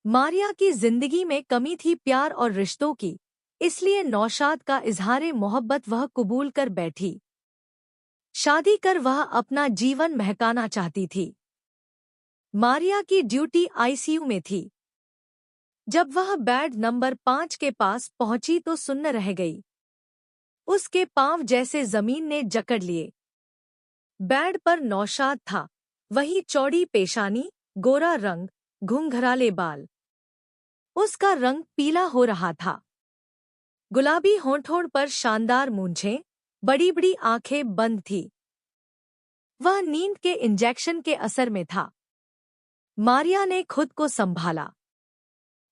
मारिया की जिंदगी में कमी थी प्यार और रिश्तों की, इसलिए नौशाद का इजहारे मोहब्बत वह कबूल कर बैठी। शादी कर वह अपना जीवन महकाना चाहती थी। मारिया की ड्यूटी आईसीयू में थी। जब वह बेड नंबर 5 के पास पहुंची तो सुन्न रह गई। उसके पांव जैसे जमीन ने जकड़ लिए। बेड पर नौशाद था, वही चौड़ी पेशानी, गोरा रंग, घुंघराले बाल। उसका रंग पीला हो रहा था। गुलाबी होंठों पर शानदार मूंछें, बड़ी बड़ी आंखें बंद थी। वह नींद के इंजेक्शन के असर में था। मारिया ने खुद को संभाला,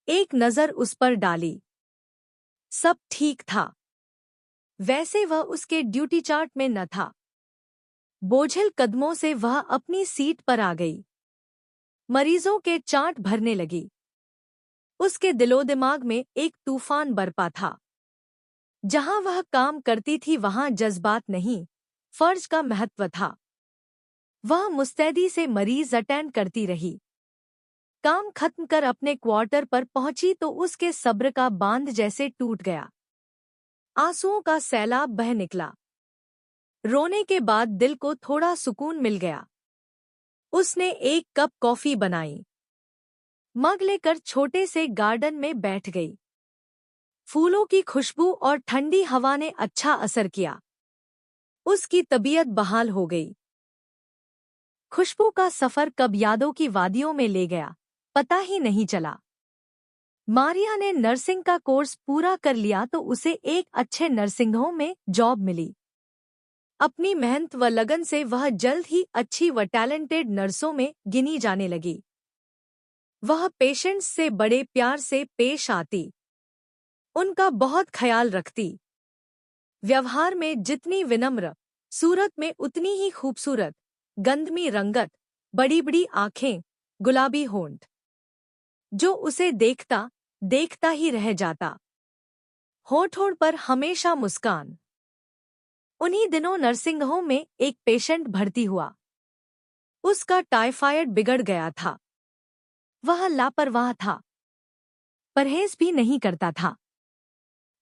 एक नजर उस पर डाली। सब ठीक था। वैसे वह उसके ड्यूटी चार्ट में न था। बोझिल कदमों से वह अपनी सीट पर आ गई। मरीजों के चार्ट भरने लगी। उसके दिलो-दिमाग में एक तूफान बरपा था। जहां वह काम करती थी वहां जज्बात नहीं, फर्ज का महत्व था। वह मुस्तैदी से मरीज अटेंड करती रही। काम खत्म कर अपने क्वार्टर पर पहुंची तो उसके सब्र का बांध जैसे टूट गया। आंसुओं का सैलाब बह निकला। रोने के बाद दिल को थोड़ा सुकून मिल गया। उसने एक कप कॉफी बनाई, मग लेकर छोटे से गार्डन में बैठ गई। फूलों की खुशबू और ठंडी हवा ने अच्छा असर किया। उसकी तबीयत बहाल हो गई। खुशबू का सफर कब यादों की वादियों में ले गया, पता ही नहीं चला। मारिया ने नर्सिंग का कोर्स पूरा कर लिया तो उसे एक अच्छे नर्सिंग होम में जॉब मिली। अपनी मेहनत व लगन से वह जल्द ही अच्छी व टैलेंटेड नर्सों में गिनी जाने लगी। वह पेशेंट्स से बड़े प्यार से पेश आती, उनका बहुत ख्याल रखती। व्यवहार में जितनी विनम्र, सूरत में उतनी ही खूबसूरत, गंधमी रंगत, बड़ी बड़ी आंखें, गुलाबी होंठ। जो उसे देखता देखता ही रह जाता। होठों पर हमेशा मुस्कान। उन्हीं दिनों नर्सिंग होम में एक पेशेंट भर्ती हुआ। उसका टाइफाइड बिगड़ गया था। वह लापरवाह था, परहेज भी नहीं करता था।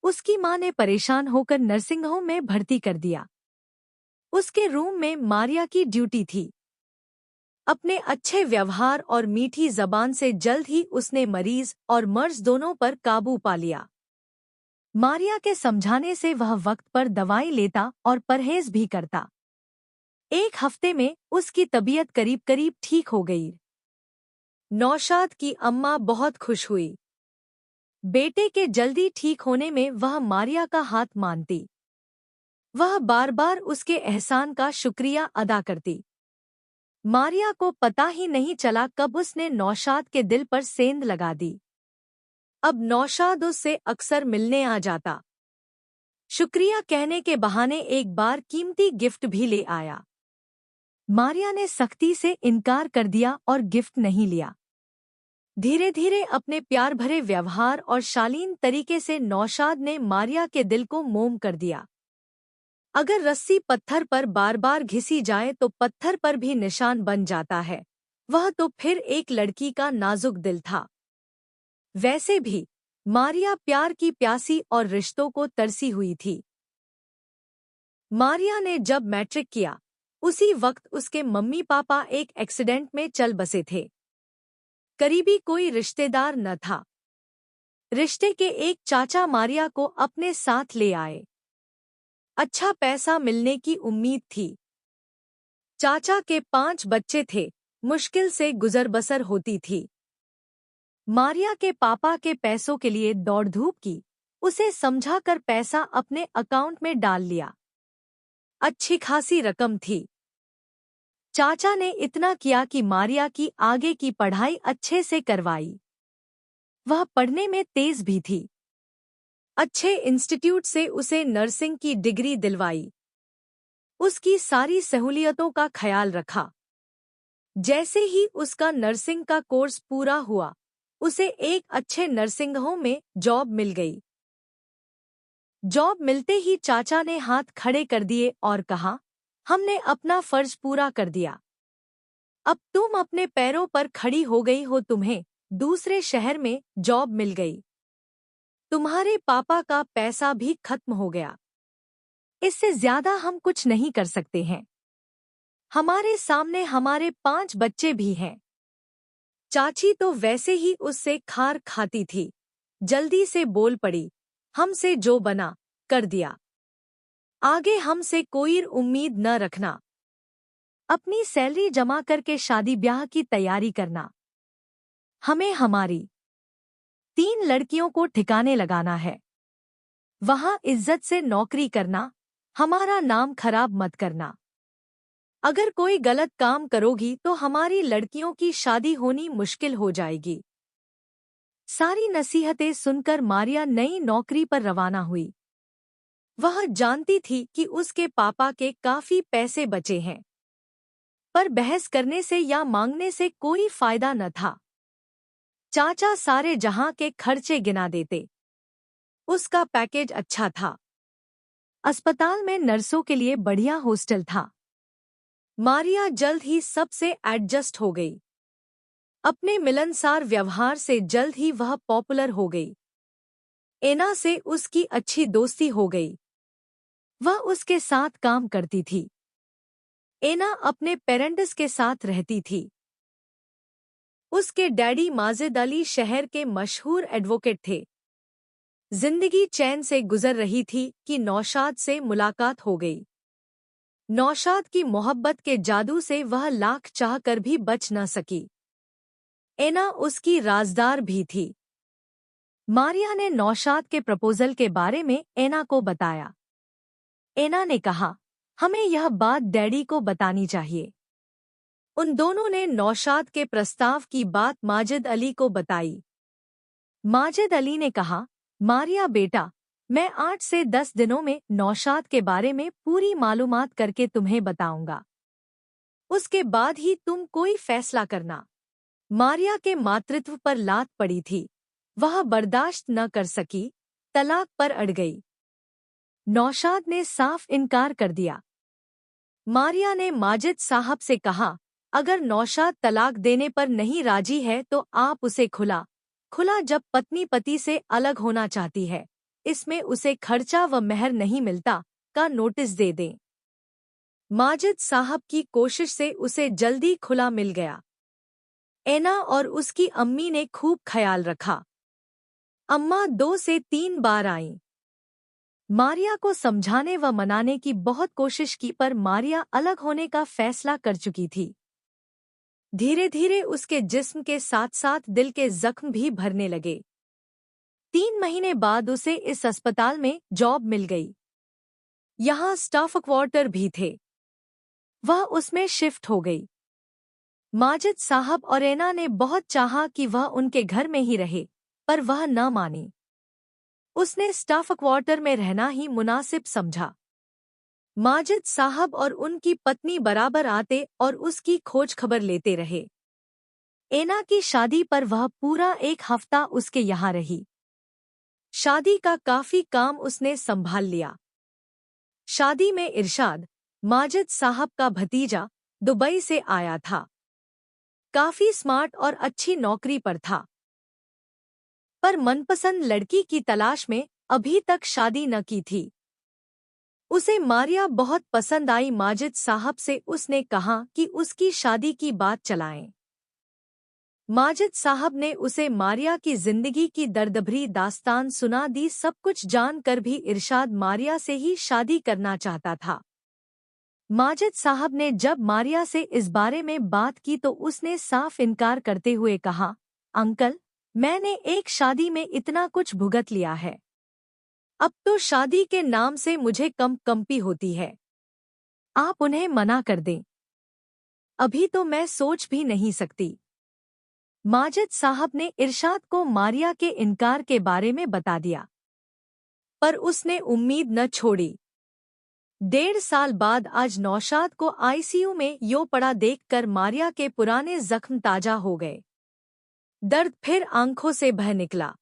उसकी मां ने परेशान होकर नर्सिंग होम में भर्ती कर दिया। उसके रूम में मारिया की ड्यूटी थी। अपने अच्छे व्यवहार और मीठी जबान से जल्द ही उसने मरीज और मर्ज दोनों पर काबू पा लिया। मारिया के समझाने से वह वक्त पर दवाई लेता और परहेज भी करता। एक हफ्ते में उसकी तबीयत करीब करीब ठीक हो गई। नौशाद की अम्मा बहुत खुश हुई। बेटे के जल्दी ठीक होने में वह मारिया का हाथ मानती। वह बार बार उसके एहसान का शुक्रिया अदा करती। मारिया को पता ही नहीं चला कब उसने नौशाद के दिल पर सेंध लगा दी। अब नौशाद उससे अक्सर मिलने आ जाता। शुक्रिया कहने के बहाने एक बार कीमती गिफ्ट भी ले आया। मारिया ने सख्ती से इनकार कर दिया और गिफ्ट नहीं लिया। धीरे धीरे अपने प्यार भरे व्यवहार और शालीन तरीके से नौशाद ने मारिया के दिल को मोम कर दिया। अगर रस्सी पत्थर पर बार बार घिसी जाए तो पत्थर पर भी निशान बन जाता है। वह तो फिर एक लड़की का नाजुक दिल था। वैसे भी मारिया प्यार की प्यासी और रिश्तों को तरसी हुई थी। मारिया ने जब मैट्रिक किया, उसी वक्त उसके मम्मी पापा एक एक्सीडेंट में चल बसे थे। करीबी कोई रिश्तेदार न था। रिश्ते के एक चाचा मारिया को अपने साथ ले आए। अच्छा पैसा मिलने की उम्मीद थी। चाचा के 5 बच्चे थे, मुश्किल से गुजर बसर होती थी। मारिया के पापा के पैसों के लिए दौड़ धूप की, उसे समझाकर पैसा अपने अकाउंट में डाल लिया। अच्छी खासी रकम थी। चाचा ने इतना किया कि मारिया की आगे की पढ़ाई अच्छे से करवाई। वह पढ़ने में तेज भी थी। अच्छे इंस्टीट्यूट से उसे नर्सिंग की डिग्री दिलवाई। उसकी सारी सहूलियतों का ख्याल रखा। जैसे ही उसका नर्सिंग का कोर्स पूरा हुआ, उसे एक अच्छे नर्सिंग होम में जॉब मिल गई। जॉब मिलते ही चाचा ने हाथ खड़े कर दिए और कहा, हमने अपना फर्ज पूरा कर दिया। अब तुम अपने पैरों पर खड़ी हो गई हो, तुम्हें दूसरे शहर में जॉब मिल गई। तुम्हारे पापा का पैसा भी खत्म हो गया। इससे ज्यादा हम कुछ नहीं कर सकते हैं। हमारे सामने हमारे 5 बच्चे भी हैं। चाची तो वैसे ही उससे खार खाती थी, जल्दी से बोल पड़ी, हमसे जो बना कर दिया, आगे हमसे कोई उम्मीद न रखना। अपनी सैलरी जमा करके शादी ब्याह की तैयारी करना। हमें हमारी 3 लड़कियों को ठिकाने लगाना है। वहां इज्जत से नौकरी करना, हमारा नाम खराब मत करना। अगर कोई गलत काम करोगी तो हमारी लड़कियों की शादी होनी मुश्किल हो जाएगी। सारी नसीहतें सुनकर मारिया नई नौकरी पर रवाना हुई। वह जानती थी कि उसके पापा के काफी पैसे बचे हैं, पर बहस करने से या मांगने से कोई फायदा न था। चाचा सारे जहां के खर्चे गिना देते। उसका पैकेज अच्छा था। अस्पताल में नर्सों के लिए बढ़िया हॉस्टल था। मारिया जल्द ही सबसे एडजस्ट हो गई। अपने मिलनसार व्यवहार से जल्द ही वह पॉपुलर हो गई। एना से उसकी अच्छी दोस्ती हो गई। वह उसके साथ काम करती थी। एना अपने पेरेंट्स के साथ रहती थी। उसके डैडी माजिद अली शहर के मशहूर एडवोकेट थे। जिंदगी चैन से गुजर रही थी कि नौशाद से मुलाकात हो गई। नौशाद की मोहब्बत के जादू से वह लाख चाह कर भी बच न सकी। एना उसकी राजदार भी थी। मारिया ने नौशाद के प्रपोजल के बारे में एना को बताया। एना ने कहा, हमें यह बात डैडी को बतानी चाहिए। उन दोनों ने नौशाद के प्रस्ताव की बात माजिद अली को बताई। माजिद अली ने कहा, मारिया बेटा, मैं 8 से 10 दिनों में नौशाद के बारे में पूरी मालूमात करके तुम्हें बताऊंगा। उसके बाद ही तुम कोई फैसला करना। मारिया के मातृत्व पर लात पड़ी थी। वह बर्दाश्त न कर सकी, तलाक पर अड़ गई। नौशाद ने साफ इनकार कर दिया। मारिया ने माजिद साहब से कहा, अगर नौशाद तलाक देने पर नहीं राजी है तो आप उसे खुला जब पत्नी पति से अलग होना चाहती है, इसमें उसे खर्चा व मेहर नहीं मिलता, का नोटिस दे दें। माजिद साहब की कोशिश से उसे जल्दी खुला मिल गया। एना और उसकी अम्मी ने खूब ख्याल रखा। अम्मा 2 से 3 बार आईं। मारिया को समझाने व मनाने की बहुत कोशिश की, पर मारिया अलग होने का फैसला कर चुकी थी। धीरे धीरे उसके जिस्म के साथ साथ दिल के जख्म भी भरने लगे। 3 महीने बाद उसे इस अस्पताल में जॉब मिल गई। यहाँ स्टाफ क्वार्टर भी थे। वह उसमें शिफ्ट हो गई। माजिद साहब और एना ने बहुत चाहा कि वह उनके घर में ही रहे, पर वह न मानी। उसने स्टाफ क्वार्टर में रहना ही मुनासिब समझा। माजिद साहब और उनकी पत्नी बराबर आते और उसकी खोज खबर लेते रहे। एना की शादी पर वह पूरा 1 हफ्ता उसके यहाँ रही। शादी का काफी काम उसने संभाल लिया। शादी में इरशाद, माजिद साहब का भतीजा, दुबई से आया था। काफी स्मार्ट और अच्छी नौकरी पर था, पर मनपसंद लड़की की तलाश में अभी तक शादी न की थी। उसे मारिया बहुत पसंद आई। माजिद साहब से उसने कहा कि उसकी शादी की बात चलाएं। माजिद साहब ने उसे मारिया की जिंदगी की दर्दभरी दास्तान सुना दी। सब कुछ जानकर भी इरशाद मारिया से ही शादी करना चाहता था। माजिद साहब ने जब मारिया से इस बारे में बात की तो उसने साफ इनकार करते हुए कहा, अंकल, मैंने एक शादी में इतना कुछ भुगत लिया है। अब तो शादी के नाम से मुझे कंपी होती है। आप उन्हें मना कर दें। अभी तो मैं सोच भी नहीं सकती। माजिद साहब ने इरशाद को मारिया के इनकार के बारे में बता दिया, पर उसने उम्मीद न छोड़ी। 1.5 साल बाद आज नौशाद को आईसीयू में यो पड़ा देखकर मारिया के पुराने जख्म ताजा हो गए। दर्द फिर आंखों से बह निकला।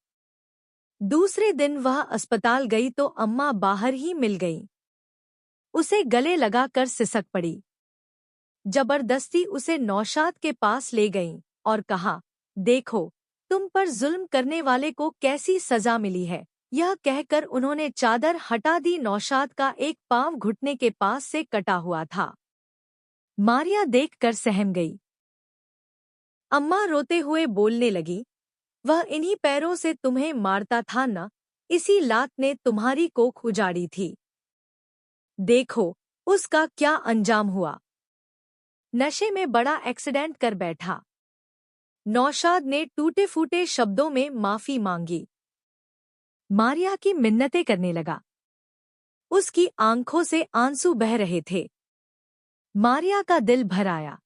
दूसरे दिन वह अस्पताल गई तो अम्मा बाहर ही मिल गईं। उसे गले लगाकर सिसक पड़ी। जबरदस्ती उसे नौशाद के पास ले गईं और कहा, देखो, तुम पर जुल्म करने वाले को कैसी सजा मिली है। यह कहकर उन्होंने चादर हटा दी। नौशाद का एक पांव घुटने के पास से कटा हुआ था। मारिया देखकर सहम गई। अम्मा रोते हुए बोलने लगी, वह इन्हीं पैरों से तुम्हें मारता था न, इसी लात ने तुम्हारी कोख उजाड़ी थी। देखो उसका क्या अंजाम हुआ। नशे में बड़ा एक्सीडेंट कर बैठा। नौशाद ने टूटे फूटे शब्दों में माफी मांगी। मारिया की मिन्नतें करने लगा। उसकी आंखों से आंसू बह रहे थे। मारिया का दिल भर आया।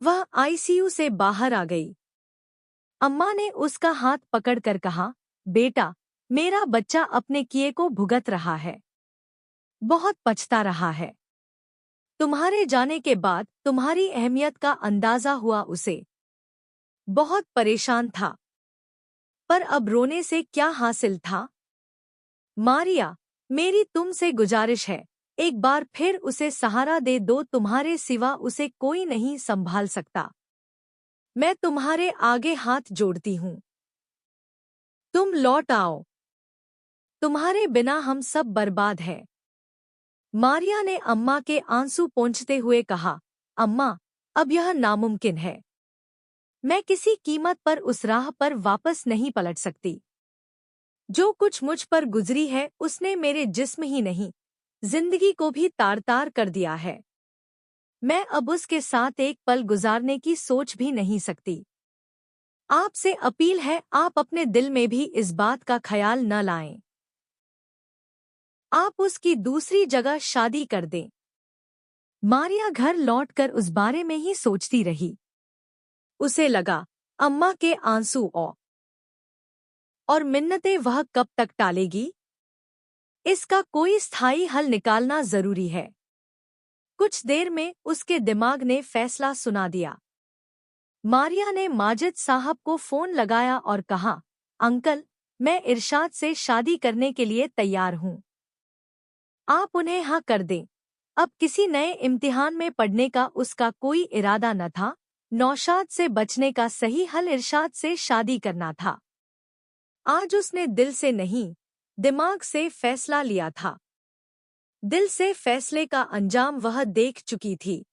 वह आईसीयू से बाहर आ गई। अम्मा ने उसका हाथ पकड़कर कहा, बेटा, मेरा बच्चा अपने किए को भुगत रहा है, बहुत पछता रहा है। तुम्हारे जाने के बाद तुम्हारी अहमियत का अंदाजा हुआ उसे। बहुत परेशान था, पर अब रोने से क्या हासिल था। मारिया, मेरी तुमसे गुजारिश है, एक बार फिर उसे सहारा दे दो। तुम्हारे सिवा उसे कोई नहीं संभाल सकता। मैं तुम्हारे आगे हाथ जोड़ती हूँ। तुम लौट आओ। तुम्हारे बिना हम सब बर्बाद हैं। मारिया ने अम्मा के आंसू पोंछते हुए कहा, अम्मा, अब यह नामुमकिन है। मैं किसी कीमत पर उस राह पर वापस नहीं पलट सकती। जो कुछ मुझ पर गुजरी है उसने मेरे जिस्म ही नहीं, जिंदगी को भी तार-तार कर दिया है। मैं अब उसके साथ एक पल गुजारने की सोच भी नहीं सकती। आपसे अपील है, आप अपने दिल में भी इस बात का ख्याल न लाएं। आप उसकी दूसरी जगह शादी कर दें। मारिया घर लौटकर उस बारे में ही सोचती रही। उसे लगा, अम्मा के आंसू और मिन्नतें वह कब तक टालेगी। इसका कोई स्थायी हल निकालना जरूरी है। कुछ देर में उसके दिमाग ने फैसला सुना दिया। मारिया ने माजिद साहब को फोन लगाया और कहा, अंकल, मैं इरशाद से शादी करने के लिए तैयार हूँ। आप उन्हें हाँ कर दें। अब किसी नए इम्तिहान में पढ़ने का उसका कोई इरादा न था। नौशाद से बचने का सही हल इरशाद से शादी करना था। आज उसने दिल से नहीं, दिमाग से फैसला लिया था। दिल से फैसले का अंजाम वह देख चुकी थी।